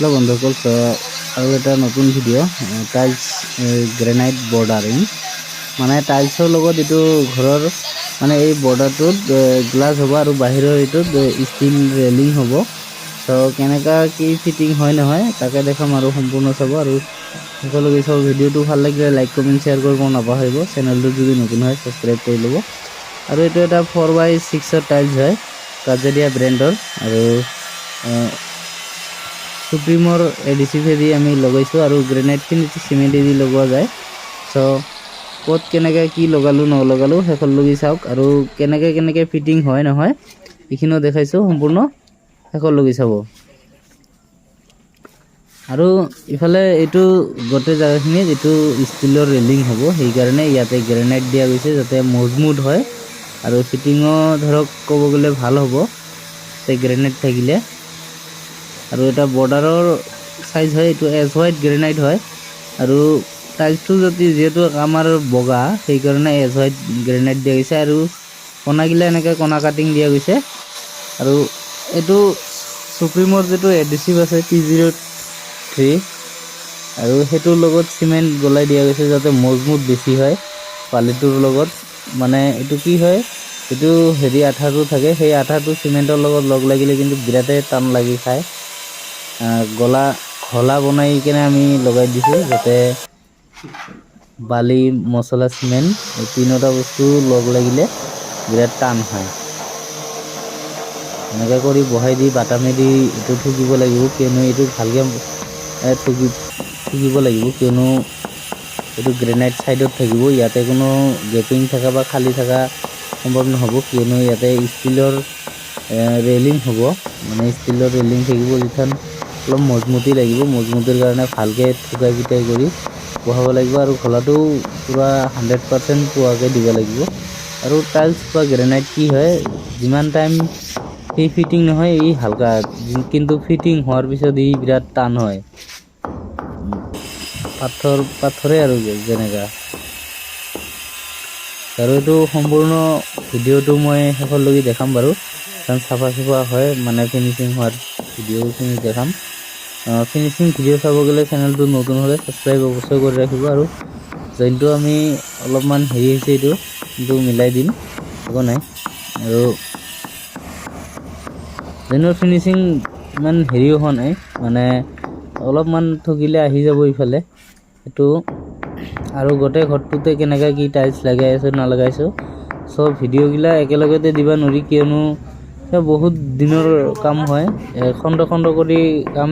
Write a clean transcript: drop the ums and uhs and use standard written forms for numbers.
Hello बंधुসকল আৰু এটা নতুন ভিডিঅ' টাইলছ গ্ৰেনাইট বৰ্ডাৰিং মানে টাইলছৰ লগত এইটো ঘৰৰ মানে এই বৰ্ডাৰটোত গ্লাছ হ'ব আৰু বাহিৰৰ এইটোত ষ্টিল ৰেলিং হ'ব। তো কেনেকা কি ফিটিং হয় নহয় তাকে দেখাম আৰু সম্পূৰ্ণ চাব আৰু সকলোকে চাব। ভিডিঅ'টো ভাল লাগিলে লাইক কমেণ্ট শ্বেয়াৰ কৰিব নাপাহৰিব। চেনেলটো যদি নতুন হয় ছাবস্ক্ৰাইব কৰি ল'ব। আৰু এইটো এটা 4x6 টাইলছ হয় কাজেৰিয়া ব্ৰেণ্ডৰ আৰু সুপ্ৰিমৰ এডিচিভেদি আমি লগাইছোঁ আৰু গ্ৰেনাইটখিনিটো চিমেণ্টেদি লগোৱা যায়। চ' ক'ত কেনেকৈ কি লগালোঁ নলগালোঁ শেষলৈকে চাওক আৰু কেনেকৈ ফিটিং হয় নহয় এইখিনিও দেখাইছোঁ সম্পূৰ্ণ শেষলৈকে চাব। আৰু ইফালে এইটো গোটেই জেগাখিনিত এইটো ষ্টিলৰ ৰেলিং হ'ব, সেইকাৰণে ইয়াতে গ্ৰেনাইট দিয়া গৈছে যাতে মজবুত হয় আৰু ফিটিঙো ধৰক ক'ব গ'লে ভাল হ'ব গ্ৰেনাইট থাকিলে। আৰু এটা বৰ্ডাৰৰ সাইজ হয়, এইটো এজ হোৱাইট গ্ৰেনাইট হয় আৰু টাইলছটো যিহেতু আমাৰ বগা সেইকাৰণে এজ হোৱাইট গ্ৰেনাইট দিয়া গৈছে আৰু কণাগিলা এনেকৈ কণা কাটিং দিয়া গৈছে। আৰু এইটো সুপ্ৰিমৰ যিটো এডিচিভ আছে P03 আৰু সেইটোৰ লগত চিমেণ্ট গলাই দিয়া গৈছে যাতে মজবুত বেছি হয় পালিটোৰ লগত। মানে এইটো কি হয়, এইটো আঠাটো থাকে, সেই আঠাটো চিমেণ্টৰ লগত লগ লাগিলে কিন্তু বিৰাটেই টান লাগি খায়। ঘলা বনাই কিনে আমি লগাই দিছোঁ যাতে বালি মছলা চিমেণ্ট এই তিনিটা বস্তু লগ লাগিলে বিৰাট টান হয়। এনেকৈ কৰি বহাই দি বাটামেদি এইটো ঠুকিব লাগিব, কিয়নো এইটো ভালকৈ ঠুকিব লাগিব কিয়নো এইটো গ্ৰেনাইট ছাইডত থাকিব, ইয়াতে কোনো গেপিং থকা বা খালী থকা সম্ভৱ নহ'ব কিয়নো ইয়াতে ষ্টিলৰ ৰেলিং হ'ব। মানে ষ্টিলৰ ৰেলিং থাকিব যিখন অলপ মজবুতি লাগিব, মজবুতিৰ কাৰণে ভালকৈ ঠুকাই পিটাই কৰি বহাব লাগিব আৰু ঘলাটো পূৰা 100% পোৱাকৈ দিব লাগিব। আৰু টাইলছ বা গ্ৰেনাইট কি হয়, যিমান টাইম সি ফিটিং নহয় ই হালকা, কিন্তু ফিটিং হোৱাৰ পিছত ই বিৰাট টান হয়, পাথৰে আৰু যেনেকা। আৰু এইটো সম্পূৰ্ণ ভিডিঅ'টো মই শেষলৈকে দেখাম বাৰু, কাৰণ চাফা হয় মানে ফিনিচিং হোৱাৰ ভিডিঅ'খিনি দেখাম। ফিনিচিং ভিডিঅ' চাব গ'লে চেনেলটো নতুন হ'লে ছাবস্ক্ৰাইব অৱশ্যই কৰি ৰাখিব। আৰু যোনটো আমি অলপমান হৈছে এইটো কিন্তু মিলাই দিম, একো নাই। আৰু যেনৰ ফিনিচিং ইমান হোৱা নাই, মানে অলপমান ঠকিলে আহি যাব ইফালে এইটো। আৰু গোটেই ঘৰটোতে কেনেকৈ কি টাইলছ লগাই আছোঁ নালগাইছোঁ চব ভিডিঅ'গিলা একেলগতে দিবা নোৱাৰি কিয়নো বহুত দিনৰ কাম হয়, খণ্ড কৰি কাম